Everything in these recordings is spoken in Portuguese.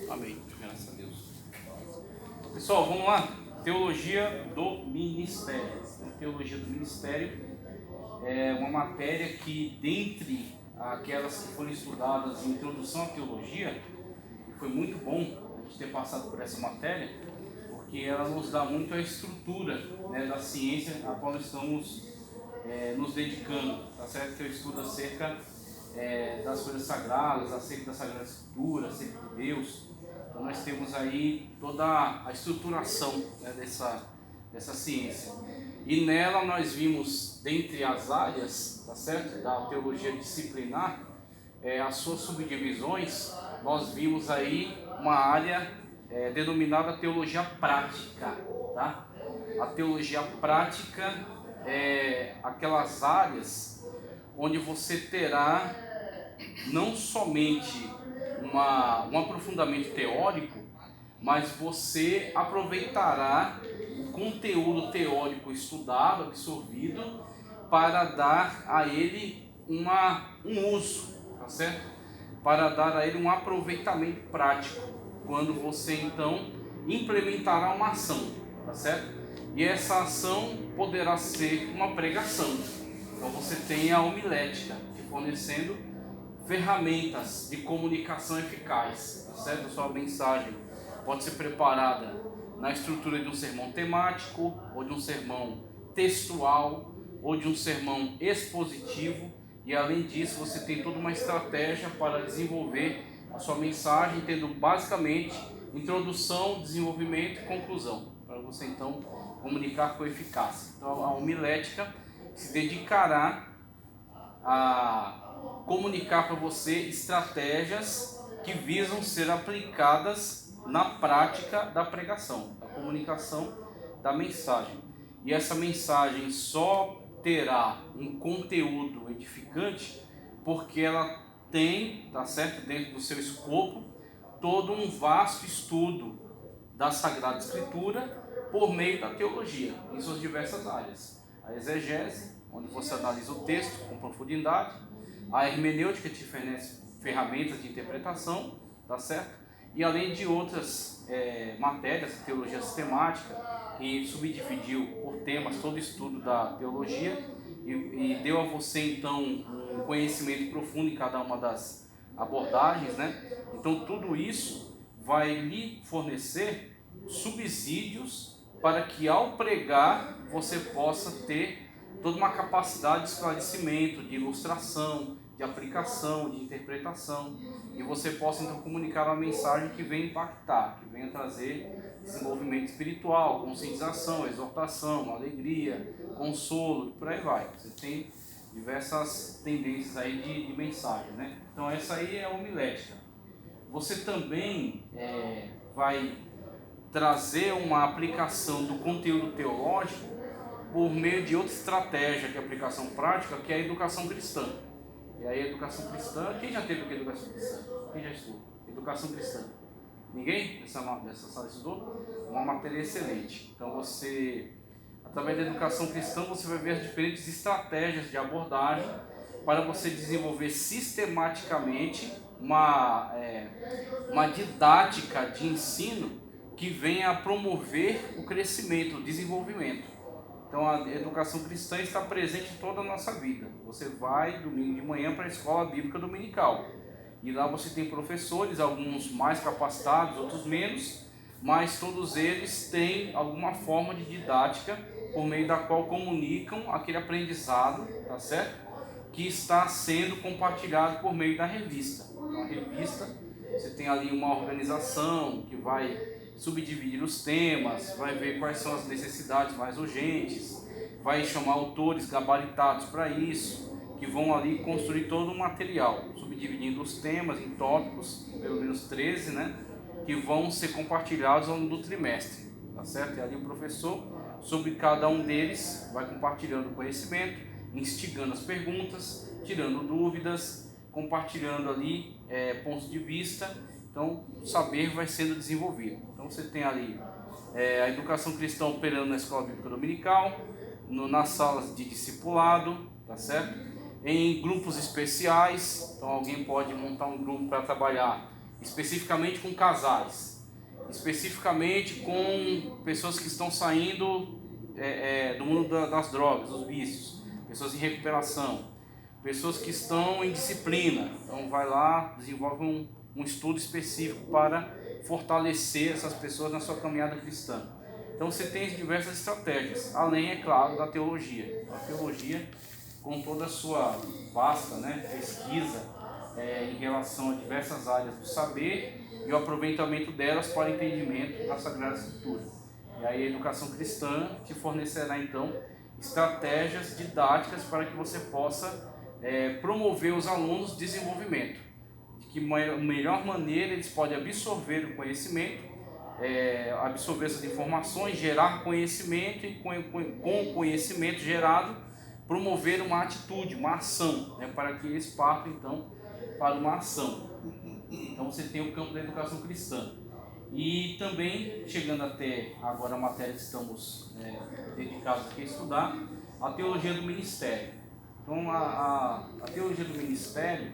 Amém. Graças a Deus. Pessoal, vamos lá. Teologia do Ministério. Teologia do Ministério é uma matéria que, dentre aquelas que foram estudadas em Introdução à Teologia, foi muito bom a gente ter passado por essa matéria, porque ela nos dá muito a estrutura, né, da ciência a qual nós estamos nos dedicando, tá certo? Que eu estudo acerca das coisas sagradas, acerca da Sagrada Escritura, acerca de Deus. Então nós temos aí toda a estruturação, né, dessa ciência. E nela nós vimos, dentre as áreas, tá certo, da teologia disciplinar, as suas subdivisões, nós vimos aí uma área denominada teologia prática, tá? A teologia prática é aquelas áreas onde você terá não somente um aprofundamento teórico, mas você aproveitará o conteúdo teórico estudado, absorvido, para dar a ele um uso, tá certo? Para dar a ele um aproveitamento prático, quando você então implementará uma ação, tá certo? E essa ação poderá ser uma pregação. Então você tem a homilética, te fornecendo ferramentas de comunicação eficaz, tá certo? A sua mensagem pode ser preparada na estrutura de um sermão temático, ou de um sermão textual, ou de um sermão expositivo, e além disso você tem toda uma estratégia para desenvolver a sua mensagem, tendo basicamente introdução, desenvolvimento e conclusão, para você então comunicar com eficácia. Então a homilética se dedicará a comunicar para você estratégias que visam ser aplicadas na prática da pregação, da comunicação da mensagem. E essa mensagem só terá um conteúdo edificante porque ela tem, tá certo, dentro do seu escopo, todo um vasto estudo da Sagrada Escritura por meio da teologia, em suas diversas áreas. A exegese, onde você analisa o texto com profundidade, a hermenêutica te fornece ferramentas de interpretação, tá certo? E além de outras matérias, teologia sistemática, que subdividiu por temas todo o estudo da teologia e deu a você então um conhecimento profundo em cada uma das abordagens, né? Então tudo isso vai lhe fornecer subsídios para que ao pregar você possa ter toda uma capacidade de esclarecimento, de ilustração, de aplicação, de interpretação, e você possa então comunicar uma mensagem que venha impactar, que venha trazer desenvolvimento espiritual, conscientização, exortação, alegria, consolo, e por aí vai. Você tem diversas tendências aí de mensagem, né? Então essa aí é a homilética. Você também vai trazer uma aplicação do conteúdo teológico por meio de outra estratégia que é a aplicação prática, que é a educação cristã. E aí a educação cristã, quem já teve o que é educação cristã? Quem já estudou? Educação cristã. Ninguém dessa sala estudou? Uma matéria excelente. Então você, através da educação cristã, você vai ver as diferentes estratégias de abordagem para você desenvolver sistematicamente uma didática de ensino que venha a promover o crescimento, o desenvolvimento. Então a educação cristã está presente em toda a nossa vida. Você vai domingo de manhã para a escola bíblica dominical. E lá você tem professores, alguns mais capacitados, outros menos, mas todos eles têm alguma forma de didática por meio da qual comunicam aquele aprendizado, tá certo? Que está sendo compartilhado por meio da revista. Então, a revista, você tem ali uma organização que vai subdividir os temas, vai ver quais são as necessidades mais urgentes, vai chamar autores gabaritados para isso, que vão ali construir todo o material, subdividindo os temas em tópicos, pelo menos 13, né, que vão ser compartilhados ao longo do trimestre, tá certo? E ali o professor, sobre cada um deles, vai compartilhando conhecimento, instigando as perguntas, tirando dúvidas, compartilhando ali pontos de vista. Então, o saber vai sendo desenvolvido. Então, você tem ali a educação cristã operando na escola bíblica dominical, nas salas de discipulado, tá certo? Em grupos especiais. Então, alguém pode montar um grupo para trabalhar especificamente com casais, especificamente com pessoas que estão saindo do mundo das drogas, dos vícios, pessoas em recuperação, pessoas que estão em disciplina. Então vai lá, desenvolve um estudo específico para fortalecer essas pessoas na sua caminhada cristã. Então você tem diversas estratégias, além, é claro, da teologia. A teologia, com toda a sua vasta pesquisa em relação a diversas áreas do saber e o aproveitamento delas para o entendimento da Sagrada Escritura. E aí a educação cristã te fornecerá então estratégias didáticas para que você possa promover os alunos desenvolvimento, de que melhor maneira eles podem absorver o conhecimento, absorver essas informações, gerar conhecimento e com o conhecimento gerado promover uma atitude, uma ação, para que eles partam então para uma ação. Então você tem o campo da educação cristã. E também, chegando até agora a matéria que estamos dedicados aqui a estudar, a teologia do ministério. Então a teologia do ministério,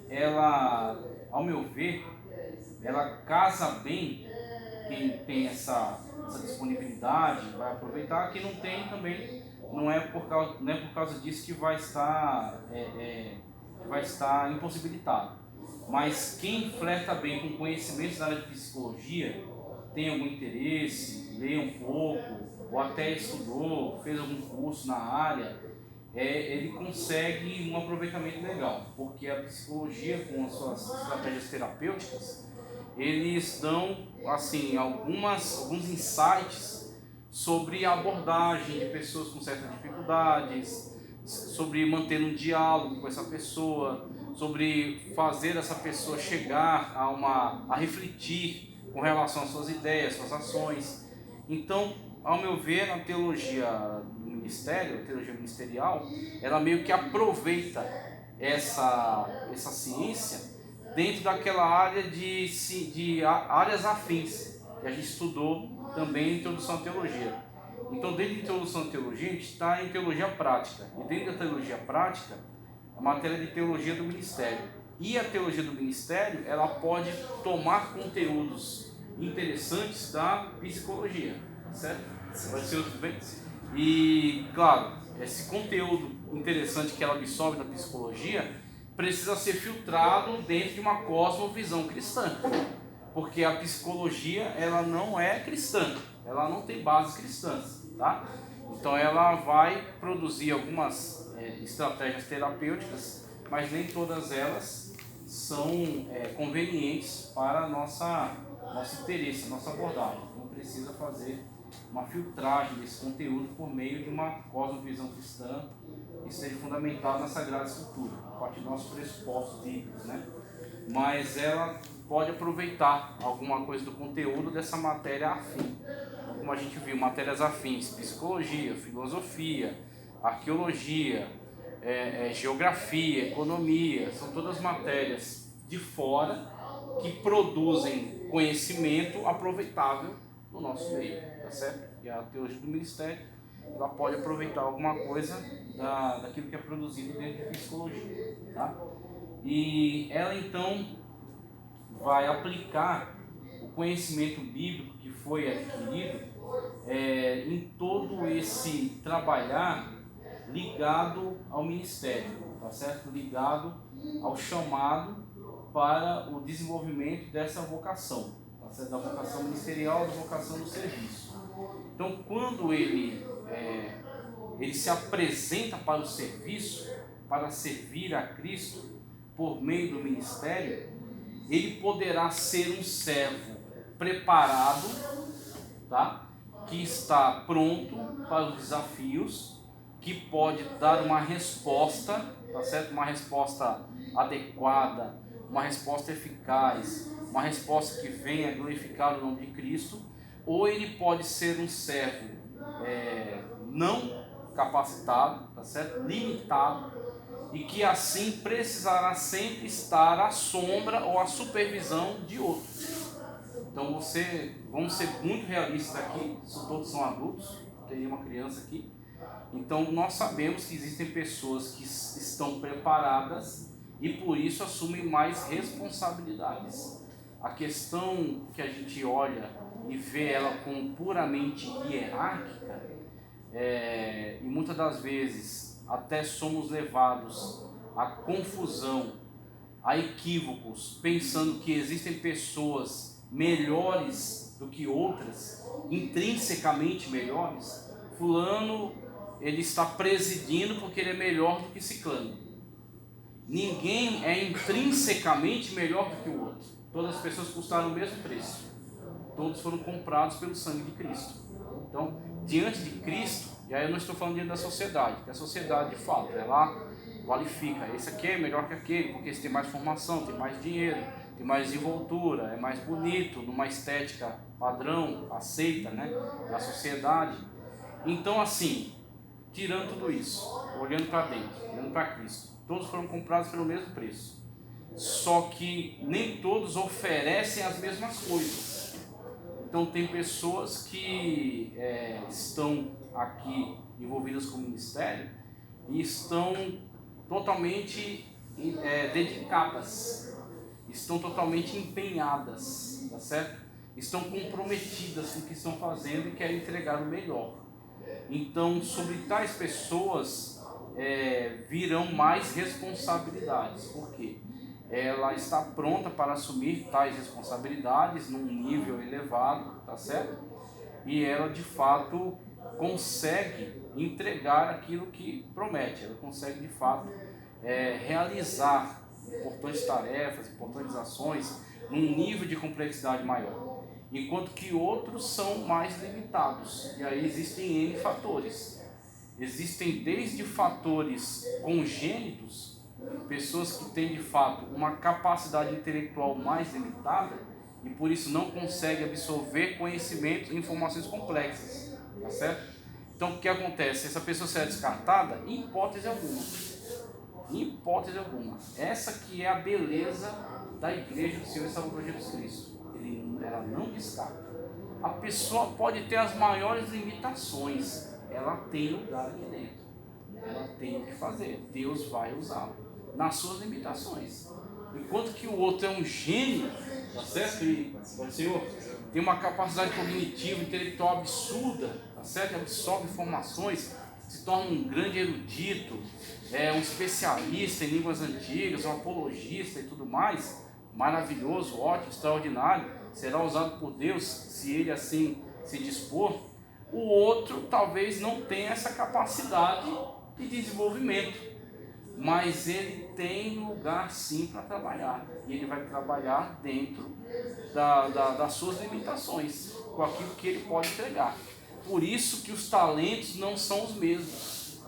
ela, ao meu ver, ela casa bem. Quem tem essa disponibilidade vai aproveitar, quem não tem também não é por causa disso que vai estar impossibilitado. Mas quem flerta bem com conhecimentos da área de psicologia, tem algum interesse, lê um pouco, ou até estudou, fez algum curso na área, ele consegue um aproveitamento legal, porque a psicologia, com as suas estratégias terapêuticas, eles dão assim alguns insights sobre a abordagem de pessoas com certas dificuldades, sobre manter um diálogo com essa pessoa, sobre fazer essa pessoa chegar a refletir com relação às suas ideias, suas ações. Então, ao meu ver, a teologia do ministério, a teologia ministerial, ela meio que aproveita essa ciência dentro daquela área de áreas afins que a gente estudou também em Introdução à Teologia. Então, dentro de Introdução à Teologia, a gente está em Teologia Prática. E dentro da Teologia Prática, a matéria de Teologia do Ministério. E a Teologia do Ministério, ela pode tomar conteúdos interessantes da psicologia, certo? Vai ser tudo bem? E, claro, esse conteúdo interessante que ela absorve da psicologia precisa ser filtrado dentro de uma cosmovisão cristã, porque a psicologia, ela não é cristã, ela não tem bases cristãs, tá? Então ela vai produzir algumas estratégias terapêuticas, mas nem todas elas são convenientes para nosso interesse, nossa abordagem. Então precisa fazer uma filtragem desse conteúdo por meio de uma cosmovisão cristã que seja fundamentada na Sagrada Escritura, a partir dos nossos pressupostos bíblicos, Mas ela pode aproveitar alguma coisa do conteúdo dessa matéria afim. Então, como a gente viu, matérias afins, psicologia, filosofia, arqueologia, geografia, economia, são todas matérias de fora que produzem conhecimento aproveitável no nosso meio, tá certo? E a teologia do ministério, ela pode aproveitar alguma coisa daquilo que é produzido dentro de psicologia, tá? E ela então vai aplicar o conhecimento bíblico que foi adquirido em todo esse trabalhar ligado ao ministério, tá certo? Ligado ao chamado para o desenvolvimento dessa vocação, tá certo? Da vocação ministerial, da vocação do serviço. Então, quando ele se apresenta para o serviço, para servir a Cristo por meio do ministério, ele poderá ser um servo preparado, tá? Que está pronto para os desafios, que pode dar uma resposta, tá certo? Uma resposta adequada, uma resposta eficaz, uma resposta que venha glorificar o nome de Cristo, ou ele pode ser um servo não capacitado, tá certo? Limitado, e que assim precisará sempre estar à sombra ou à supervisão de outros. Então vamos ser muito realistas aqui, todos são adultos, tem uma criança aqui. Então nós sabemos que existem pessoas que estão preparadas e por isso assumem mais responsabilidades. A questão que a gente olha e vê ela como puramente hierárquica, e muitas das vezes até somos levados à confusão, a equívocos, pensando que existem pessoas melhores do que outras, intrinsecamente melhores. Fulano, ele está presidindo porque ele é melhor do que ciclano. Ninguém é intrinsecamente melhor do que o outro. Todas as pessoas custaram o mesmo preço. Todos foram comprados pelo sangue de Cristo. Então, diante de Cristo, e aí eu não estou falando diante da sociedade, porque a sociedade, de fato, ela qualifica. Esse aqui é melhor que aquele, porque esse tem mais formação, tem mais dinheiro, tem mais desenvoltura, é mais bonito, numa estética padrão, aceita, né, da sociedade. Então, assim, tirando tudo isso, olhando para dentro, olhando para Cristo, todos foram comprados pelo mesmo preço. Só que nem todos oferecem as mesmas coisas. Então tem pessoas que estão aqui envolvidas com o ministério e estão totalmente dedicadas, estão totalmente empenhadas, tá certo? Estão comprometidas com o que estão fazendo e querem entregar o melhor. Então, sobre tais pessoas virão mais responsabilidades. Por quê? Ela está pronta para assumir tais responsabilidades num nível elevado, tá certo? E ela de fato consegue entregar aquilo que promete, ela consegue de fato realizar importantes tarefas, importantes ações num nível de complexidade maior, enquanto que outros são mais limitados. E aí existem N fatores. Existem desde fatores congênitos, pessoas que têm de fato uma capacidade intelectual mais limitada e por isso não conseguem absorver conhecimentos e informações complexas, tá certo? Então o que acontece? Essa pessoa será descartada em hipótese alguma. Em hipótese alguma. Essa que é a beleza da Igreja do Senhor e Salvador Jesus Cristo. Ela não descarta. A pessoa pode ter as maiores limitações, ela tem lugar aqui dentro, ela tem o que fazer, Deus vai usá-la nas suas limitações. Enquanto que o outro é um gênio, tá certo? E o Senhor tem uma capacidade cognitiva, intelectual absurda, tá certo? Absorve informações, se torna um grande erudito, um especialista em línguas antigas, um apologista e tudo mais, maravilhoso, ótimo, extraordinário, será usado por Deus se ele assim se dispor. O outro talvez não tenha essa capacidade de desenvolvimento, mas ele tem lugar sim para trabalhar, e ele vai trabalhar dentro das suas limitações, com aquilo que ele pode entregar. Por isso que os talentos não são os mesmos,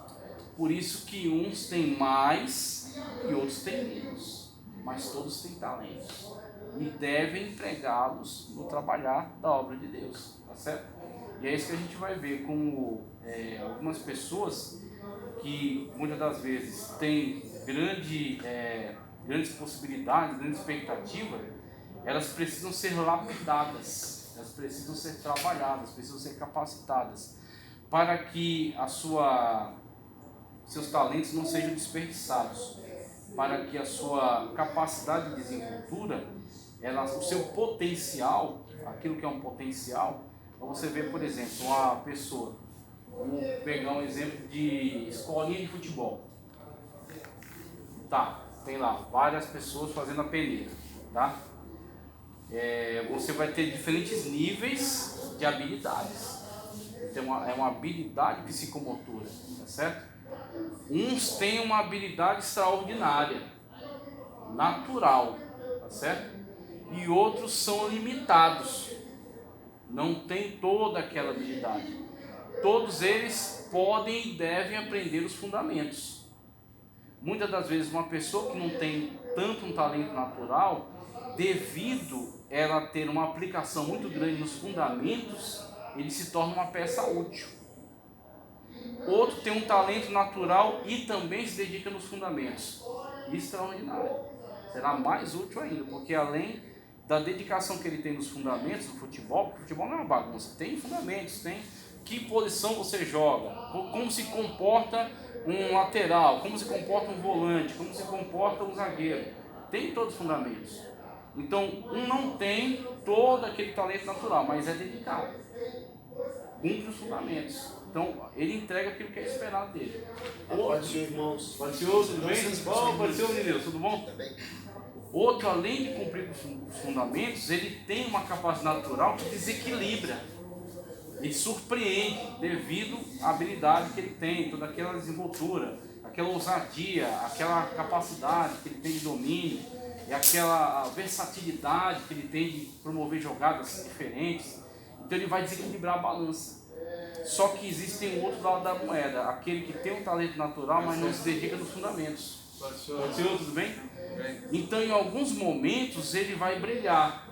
por isso que uns têm mais e outros têm menos, mas todos têm talentos e devem empregá-los no trabalhar da obra de Deus, tá certo? E é isso que a gente vai ver como algumas pessoas que muitas das vezes têm grandes possibilidades, grande expectativa, elas precisam ser lapidadas, elas precisam ser trabalhadas, precisam ser capacitadas, para que seus talentos não sejam desperdiçados, para que a sua capacidade de desenvoltura, o seu potencial, aquilo que é um potencial. Você vê, por exemplo, uma pessoa, vamos pegar um exemplo de escolinha de futebol. Tá, tem lá várias pessoas fazendo a peneira, tá? Você vai ter diferentes níveis de habilidades. Então, é uma habilidade psicomotora, tá certo? Uns têm uma habilidade extraordinária, natural, tá certo? E outros são limitados, não tem toda aquela habilidade. Todos eles podem e devem aprender os fundamentos. Muitas das vezes uma pessoa que não tem tanto um talento natural, devido ela ter uma aplicação muito grande nos fundamentos, ele se torna uma peça útil. Outro tem um talento natural e também se dedica nos fundamentos. Extraordinário. Será mais útil ainda, porque além da dedicação que ele tem nos fundamentos do futebol, porque o futebol não é uma bagunça, tem fundamentos, tem que posição você joga, como se comporta um lateral, como se comporta um volante, como se comporta um zagueiro. Tem todos os fundamentos. Então, um não tem todo aquele talento natural, mas é dedicado. Cumpre os fundamentos. Então, ele entrega aquilo que é esperado dele. Pode ser, irmãos. Pode ser, tudo bem? Bom, pode ser, menino, tudo bom? Outro, além de cumprir os fundamentos, ele tem uma capacidade natural que desequilibra. Ele surpreende devido à habilidade que ele tem, toda aquela desenvoltura, aquela ousadia, aquela capacidade que ele tem de domínio, e aquela versatilidade que ele tem de promover jogadas diferentes. Então ele vai desequilibrar a balança. Só que existe um outro lado da moeda, aquele que tem um talento natural, mas não se dedica nos fundamentos. Senhor, tudo bem? Então em alguns momentos ele vai brilhar.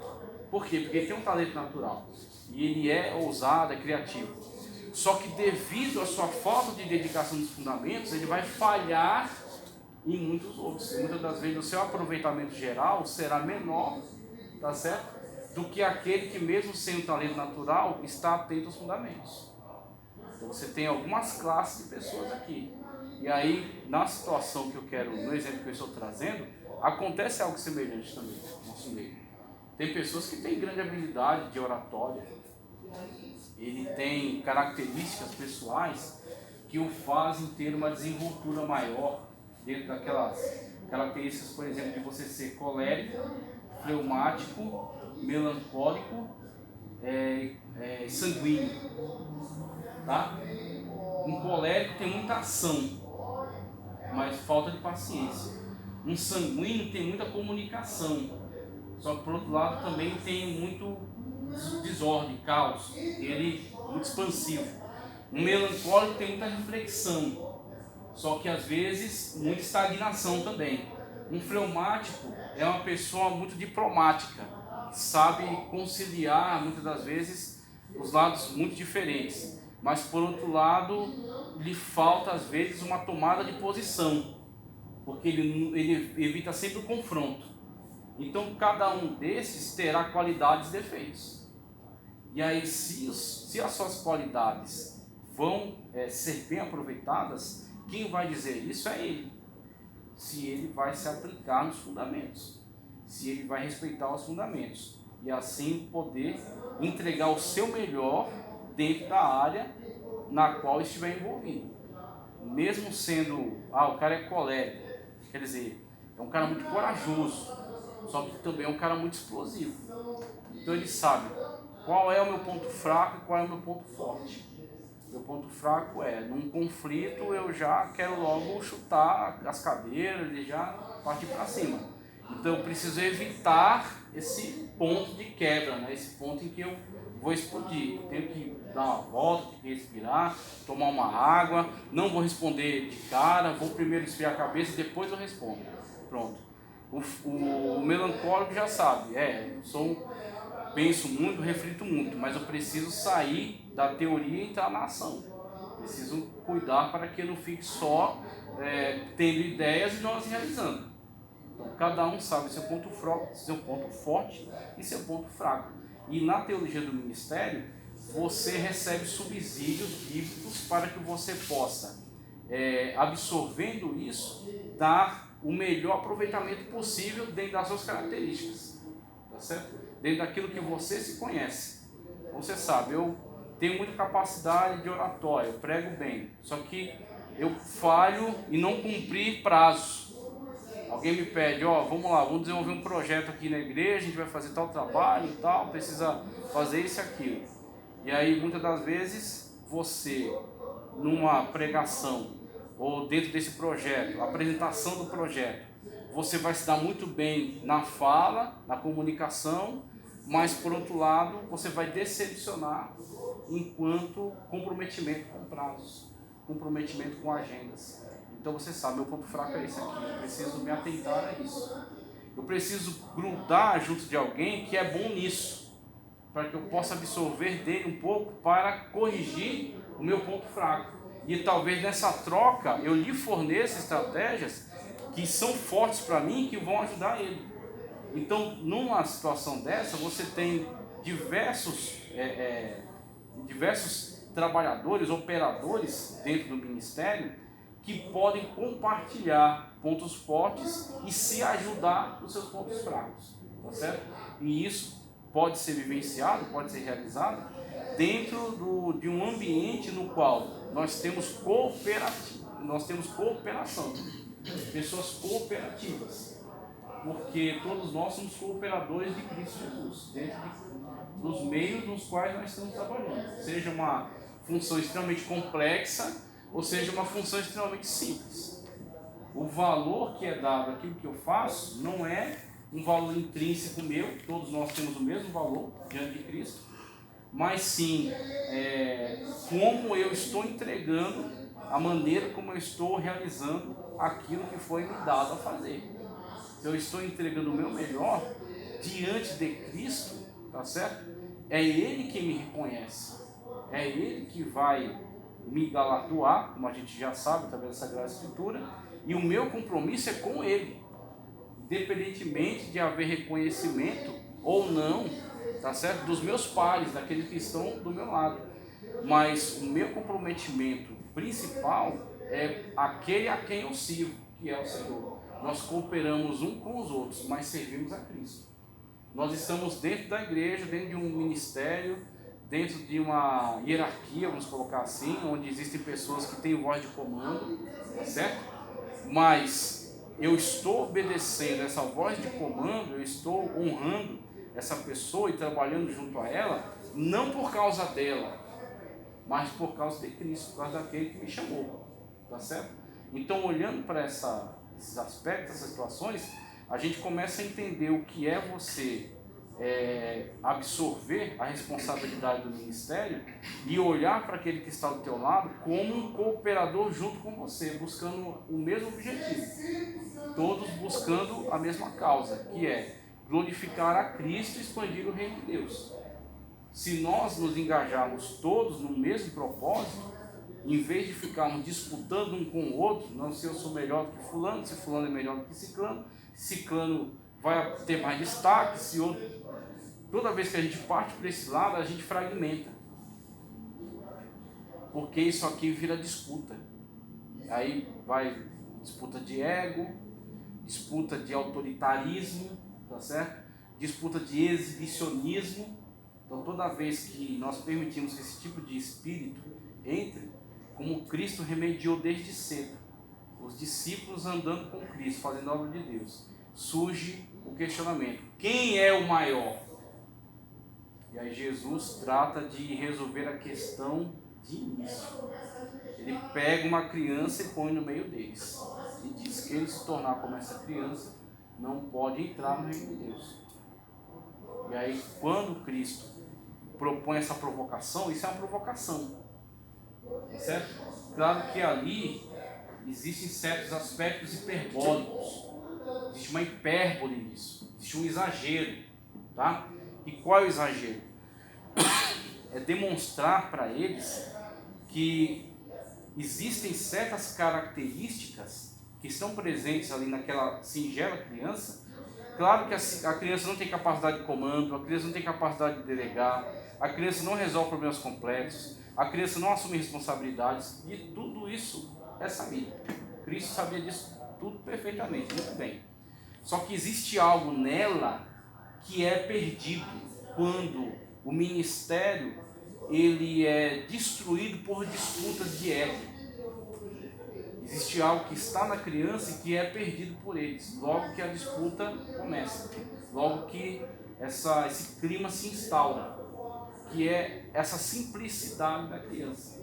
Por quê? Porque ele tem um talento natural. E ele é ousado, é criativo. Só que devido à sua falta de dedicação dos fundamentos, ele vai falhar em muitos outros. E muitas das vezes o seu aproveitamento geral será menor, tá certo? Do que aquele que mesmo sem o talento natural está atento aos fundamentos. Então você tem algumas classes de pessoas aqui. E aí, na situação que eu quero, no exemplo que eu estou trazendo, acontece algo semelhante também no nosso meio. Tem pessoas que têm grande habilidade de oratória. Ele tem características pessoais que o fazem ter uma desenvoltura maior dentro daquelas características, por exemplo, de você ser colérico, fleumático, melancólico, sanguíneo. Tá? Um colérico tem muita ação, mas falta de paciência. Um sanguíneo tem muita comunicação, só que por outro lado também tem muito desordem, caos, ele é muito expansivo. Um melancólico tem muita reflexão, só que às vezes muita estagnação também. Um fleumático é uma pessoa muito diplomática, que sabe conciliar muitas das vezes os lados muito diferentes, mas por outro lado lhe falta às vezes uma tomada de posição, porque ele evita sempre o confronto. Então cada um desses terá qualidades e defeitos. E aí se as suas qualidades vão ser bem aproveitadas, quem vai dizer isso é ele. Se ele vai se aplicar nos fundamentos, se ele vai respeitar os fundamentos e assim poder entregar o seu melhor dentro da área na qual estiver envolvido. Mesmo sendo, o cara é colérico, quer dizer, é um cara muito corajoso, só que também é um cara muito explosivo. Então ele sabe qual é o meu ponto fraco e qual é o meu ponto forte. Meu ponto fraco é, num conflito eu já quero logo chutar as cadeiras e já partir para cima. Então eu preciso evitar esse ponto de quebra, né? Esse ponto em que eu vou explodir. Eu tenho que dar uma volta, tenho que respirar, tomar uma água, não vou responder de cara, vou primeiro esfriar a cabeça e depois eu respondo. Pronto. O melancólico já sabe, penso muito, reflito muito, mas eu preciso sair da teoria e entrar na ação. Preciso cuidar para que eu não fique só tendo ideias e não as realizando. Então, cada um sabe seu ponto forte e seu ponto fraco. E na teologia do ministério, você recebe subsídios bíblicos para que você possa, absorvendo isso, dar o melhor aproveitamento possível dentro das suas características. Tá certo? Dentro daquilo que você se conhece. Você sabe, eu tenho muita capacidade de oratória, eu prego bem, só que eu falho em não cumprir prazos. Alguém me pede, vamos lá, vamos desenvolver um projeto aqui na igreja, a gente vai fazer tal trabalho e tal, precisa fazer isso e aquilo. E aí muitas das vezes você, numa pregação ou dentro desse projeto, a apresentação do projeto, você vai se dar muito bem na fala, na comunicação, mas por outro lado você vai decepcionar enquanto comprometimento com prazos, comprometimento com agendas. Então você sabe, meu ponto fraco é esse aqui, eu preciso me atentar a isso. Eu preciso grudar junto de alguém que é bom nisso, para que eu possa absorver dele um pouco para corrigir o meu ponto fraco. E talvez nessa troca eu lhe forneça estratégias que são fortes para mim e que vão ajudar ele. Então, numa situação dessa, você tem diversos trabalhadores, operadores dentro do ministério que podem compartilhar pontos fortes e se ajudar nos seus pontos fracos, tá certo? E isso pode ser vivenciado, pode ser realizado dentro de um ambiente no qual nós temos cooperação, pessoas cooperativas, porque todos nós somos cooperadores de Cristo Jesus, dentro dos meios nos quais nós estamos trabalhando, seja uma função extremamente complexa ou seja uma função extremamente simples. O valor que é dado àquilo que eu faço não é um valor intrínseco meu, todos nós temos o mesmo valor diante de Cristo, mas sim como eu estou entregando, a maneira como eu estou realizando aquilo que foi me dado a fazer. Se eu estou entregando o meu melhor diante de Cristo, tá certo? É Ele que me reconhece, é Ele que vai me galardoar, como a gente já sabe através da Sagrada Escritura, e o meu compromisso é com Ele, independentemente de haver reconhecimento ou não, tá certo? Dos meus pares, daqueles que estão do meu lado. Mas o meu comprometimento principal é aquele a quem eu sirvo, que é o Senhor. Nós cooperamos um com os outros, mas servimos a Cristo. Nós estamos dentro da igreja, dentro de um ministério, dentro de uma hierarquia, vamos colocar assim, onde existem pessoas que têm voz de comando, tá certo? Mas eu estou obedecendo essa voz de comando, eu estou honrando essa pessoa e trabalhando junto a ela, não por causa dela, mas por causa de Cristo, por causa daquele que me chamou, tá certo? Então, olhando para esses aspectos, essas situações, a gente começa a entender o que é você absorver a responsabilidade do ministério e olhar para aquele que está do teu lado como um cooperador junto com você, buscando o mesmo objetivo, todos buscando a mesma causa, que é glorificar a Cristo e expandir o reino de Deus. Se nós nos engajarmos todos no mesmo propósito, em vez de ficarmos disputando um com o outro, não se eu sou melhor do que fulano, se fulano é melhor do que ciclano vai ter mais destaque, se outro... Toda vez que a gente parte para esse lado, a gente fragmenta. Porque isso aqui vira disputa. Aí vai disputa de ego, disputa de autoritarismo, tá certo? Disputa de exibicionismo. Então toda vez que nós permitimos que esse tipo de espírito entre, como Cristo remediou desde cedo, os discípulos andando com Cristo, fazendo a obra de Deus, surge o questionamento: quem é o maior? E aí Jesus trata de resolver a questão de início. Ele pega uma criança e põe no meio deles. E diz que ele se tornar como essa criança não pode entrar no reino de Deus. E aí quando Cristo propõe essa provocação, isso é uma provocação. Certo? Claro que ali existem certos aspectos hiperbólicos. Existe uma hipérbole nisso. Existe um exagero. Tá? E qual é o exagero? É demonstrar para eles que existem certas características que estão presentes ali naquela singela criança. Claro que a criança não tem capacidade de comando, a criança não tem capacidade de delegar, a criança não resolve problemas complexos, a criança não assume responsabilidades, e tudo isso é sabido. Cristo sabia disso tudo perfeitamente, muito bem. Só que existe algo nela que é perdido quando o ministério ele é destruído por disputas de ego. Existe algo que está na criança e que é perdido por eles, logo que a disputa começa, logo que esse clima se instaura, que é essa simplicidade da criança,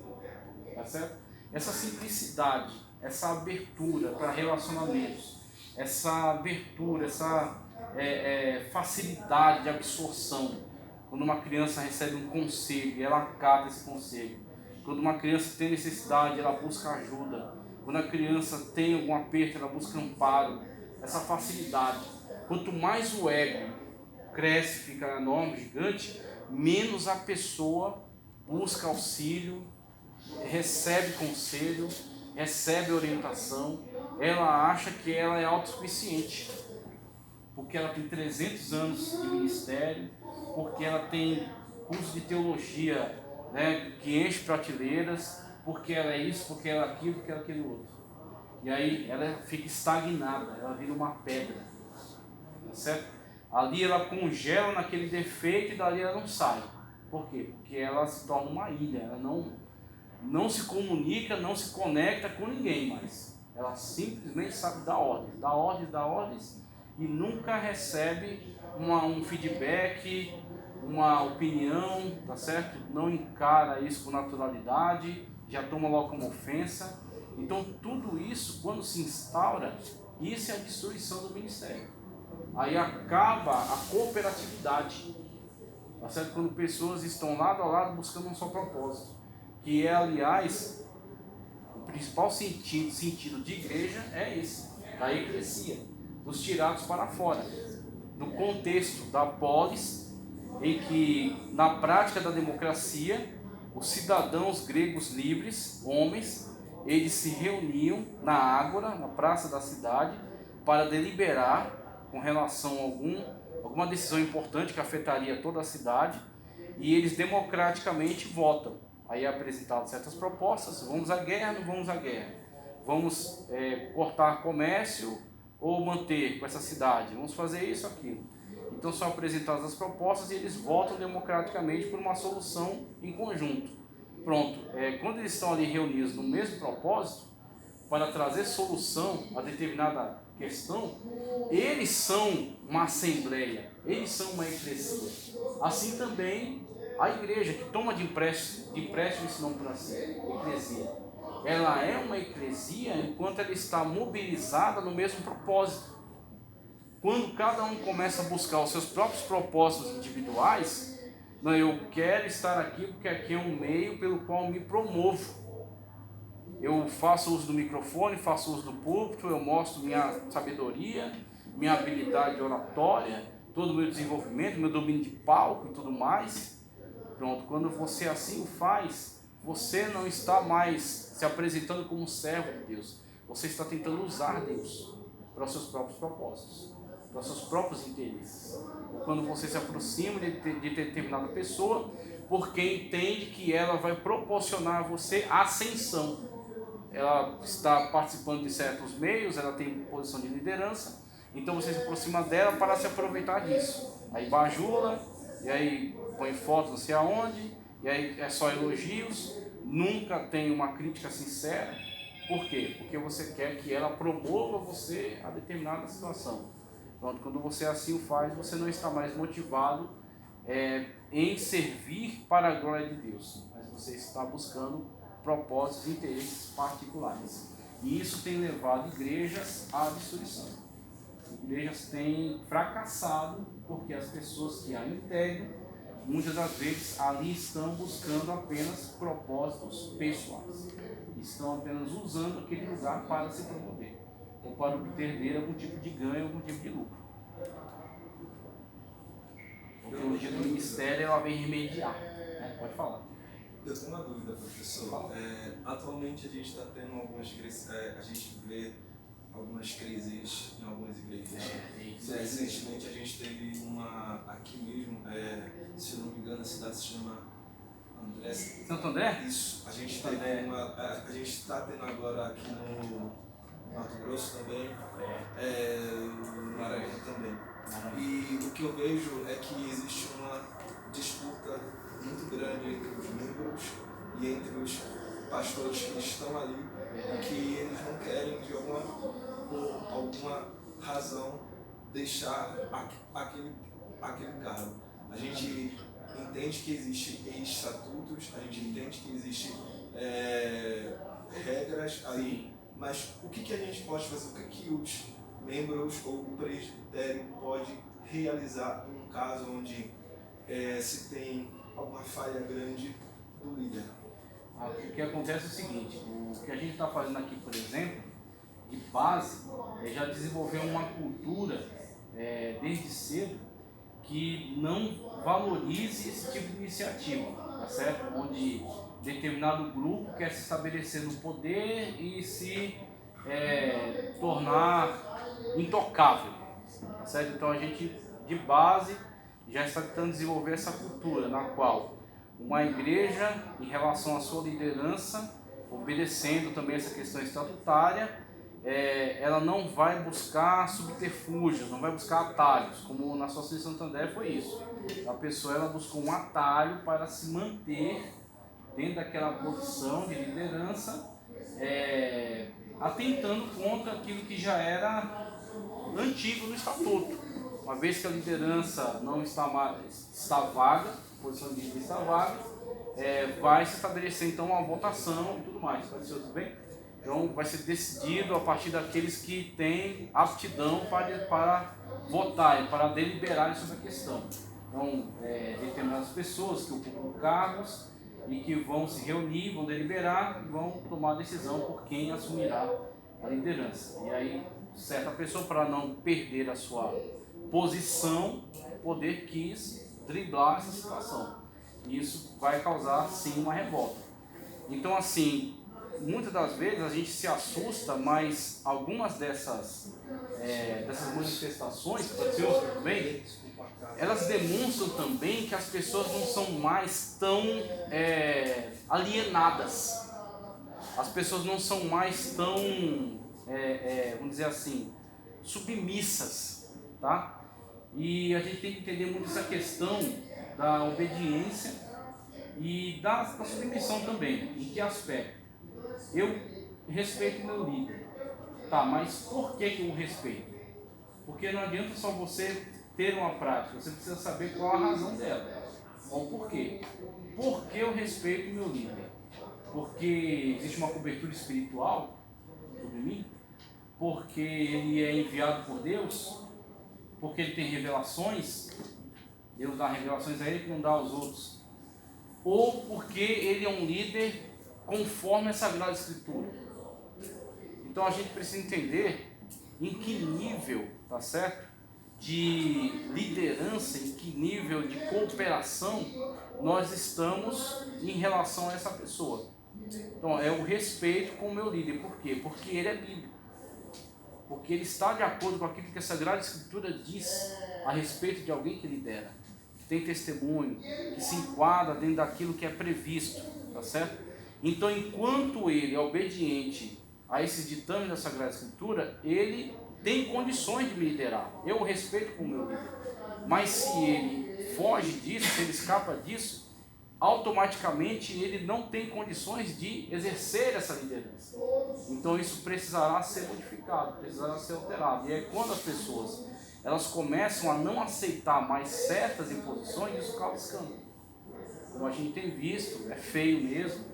tá certo? Essa simplicidade, essa abertura para relacionamentos, essa abertura, essa facilidade de absorção. Quando uma criança recebe um conselho, ela acata esse conselho. Quando uma criança tem necessidade, ela busca ajuda. Quando a criança tem algum aperto, ela busca amparo. Essa facilidade. Quanto mais o ego cresce, fica enorme, gigante, menos a pessoa busca auxílio, recebe conselho, recebe orientação. Ela acha que ela é autossuficiente, porque ela tem 300 anos de ministério, porque ela tem curso de teologia, né, que enche prateleiras, porque ela é isso, porque ela é aquilo, porque ela é aquilo outro. e aí ela fica estagnada, ela vira uma pedra, tá certo? Ali ela congela naquele defeito e dali ela não sai. Por quê? Porque ela se torna uma ilha, ela não se comunica, não se conecta com ninguém mais. Ela simplesmente sabe dar ordens e nunca recebe um feedback, uma opinião, tá certo? Não encara isso com naturalidade, já toma logo como ofensa. Então tudo isso, quando se instaura, isso é a destruição do ministério. Aí acaba a cooperatividade, tá certo? Quando pessoas estão lado a lado buscando um só propósito, que é, aliás, o principal sentido de igreja é esse, da eclesia, dos tirados para fora, do contexto da polis, em que na prática da democracia, os cidadãos gregos livres, homens, eles se reuniam na ágora, na praça da cidade, para deliberar com relação a alguma decisão importante que afetaria toda a cidade, e eles democraticamente votam. Aí é apresentado certas propostas: vamos à guerra, não vamos à guerra, vamos cortar comércio ou manter com essa cidade, vamos fazer isso, aquilo. Então são apresentadas as propostas e eles votam democraticamente por uma solução em conjunto. Pronto, quando eles estão ali reunidos no mesmo propósito, para trazer solução a determinada questão, eles são uma assembleia, eles são uma eclesia. Assim também a igreja, que toma de empréstimo esse nome para si, eclesia. Ela é uma eclesia enquanto ela está mobilizada no mesmo propósito. Quando cada um começa a buscar os seus próprios propósitos individuais, não, eu quero estar aqui porque aqui é um meio pelo qual me promovo. Eu faço uso do microfone, faço uso do púlpito, eu mostro minha sabedoria, minha habilidade oratória, todo o meu desenvolvimento, meu domínio de palco e tudo mais. Pronto, quando você assim o faz, você não está mais se apresentando como servo de Deus. Você está tentando usar Deus para os seus próprios propósitos, para os seus próprios interesses. Quando você se aproxima de determinada pessoa, porque entende que ela vai proporcionar a você ascensão. Ela está participando de certos meios, ela tem posição de liderança, então você se aproxima dela para se aproveitar disso. Aí bajula, e aí põe fotos não sei aonde, e aí é só elogios, nunca tem uma crítica sincera. Por quê? Porque você quer que ela promova você a determinada situação. Pronto, quando você assim o faz, você não está mais motivado em servir para a glória de Deus, mas você está buscando propósitos e interesses particulares. E isso tem levado igrejas à destruição. Igrejas têm fracassado porque as pessoas que a integram, muitas das vezes ali estão buscando apenas propósitos pessoais. Estão apenas usando aquele lugar para se promover, ou para obter dele algum tipo de ganho, algum tipo de lucro. A teologia do ministério, ela vem remediar. Pode falar. Eu tenho uma dúvida, professor. Atualmente a gente está tendo algumas crises, a gente vê algumas crises em algumas igrejas. Recentemente a gente teve uma aqui mesmo, se não me engano, a cidade se chama André. Santo André? Isso. A gente teve a gente está tendo agora aqui no Mato Grosso também, no Maranhão também. E o que eu vejo é que existe uma disputa muito grande entre os membros e entre os pastores que estão ali, que eles não querem, por alguma razão, deixar aquele cargo. A gente entende que existem estatutos, a gente entende que existem regras aí, mas o que a gente pode fazer, o que os membros ou o presbitério pode realizar em um caso onde se tem alguma falha grande do líder? O que acontece é o seguinte: o que a gente está fazendo aqui, por exemplo, de base, já desenvolveu uma cultura desde cedo que não valorize esse tipo de iniciativa, tá certo? Onde determinado grupo quer se estabelecer no poder e se tornar intocável, tá certo? Então a gente, de base, já está tentando desenvolver essa cultura na qual uma igreja, em relação à sua liderança, obedecendo também essa questão estatutária, ela não vai buscar subterfúgios, não vai buscar atalhos, como na Associação de Santo André foi isso. A pessoa ela buscou um atalho para se manter dentro daquela posição de liderança, atentando contra aquilo que já era antigo no estatuto. Uma vez que a liderança não está vaga, a posição de líder está vaga, vai se estabelecer então uma votação e tudo mais. Pode ser tudo bem? Então vai ser decidido a partir daqueles que têm aptidão para votarem, para deliberarem sobre a questão. Então, determinadas pessoas que ocupam cargos e que vão se reunir, vão deliberar e vão tomar a decisão por quem assumirá a liderança. E aí, certa pessoa, para não perder a sua posição, o poder quis driblar essa situação. E isso vai causar, sim, uma revolta. Então, assim, muitas das vezes a gente se assusta, mas algumas dessas manifestações, bem, elas demonstram também que as pessoas não são mais tão alienadas. As pessoas não são mais tão, vamos dizer assim, submissas, tá? E a gente tem que entender muito essa questão da obediência e da submissão também. Em que aspecto? Eu respeito meu líder, tá? Mas por que eu o respeito? Porque não adianta só você ter uma prática, você precisa saber qual a razão dela, qual o porquê. Por que eu respeito meu líder? Porque existe uma cobertura espiritual sobre mim? Porque ele é enviado por Deus? Porque ele tem revelações? Deus dá revelações a ele que não dá aos outros? Ou porque ele é um líder conforme a Sagrada Escritura? Então a gente precisa entender em que nível, tá certo? De liderança, em que nível de cooperação nós estamos em relação a essa pessoa. Então é o respeito com o meu líder. Por quê? Porque ele é bíblico. Porque ele está de acordo com aquilo que a Sagrada Escritura diz a respeito de alguém que lidera, que tem testemunho, que se enquadra dentro daquilo que é previsto, tá certo? Então, enquanto ele é obediente a esses ditames da Sagrada Escritura, ele tem condições de me liderar. Eu o respeito como meu líder. Mas se ele foge disso, se ele escapa disso, automaticamente ele não tem condições de exercer essa liderança. Então isso precisará ser modificado, precisará ser alterado. E é quando as pessoas elas começam a não aceitar mais certas imposições, isso causa escândalo. Como a gente tem visto, é feio mesmo,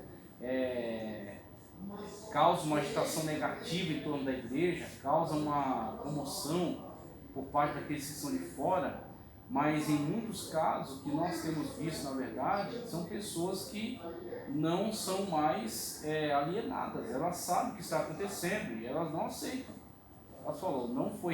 causa uma agitação negativa em torno da igreja, causa uma comoção por parte daqueles que estão de fora. Mas em muitos casos, o que nós temos visto, na verdade, são pessoas que não são mais alienadas. Elas sabem o que está acontecendo e elas não aceitam. Elas falam, não foi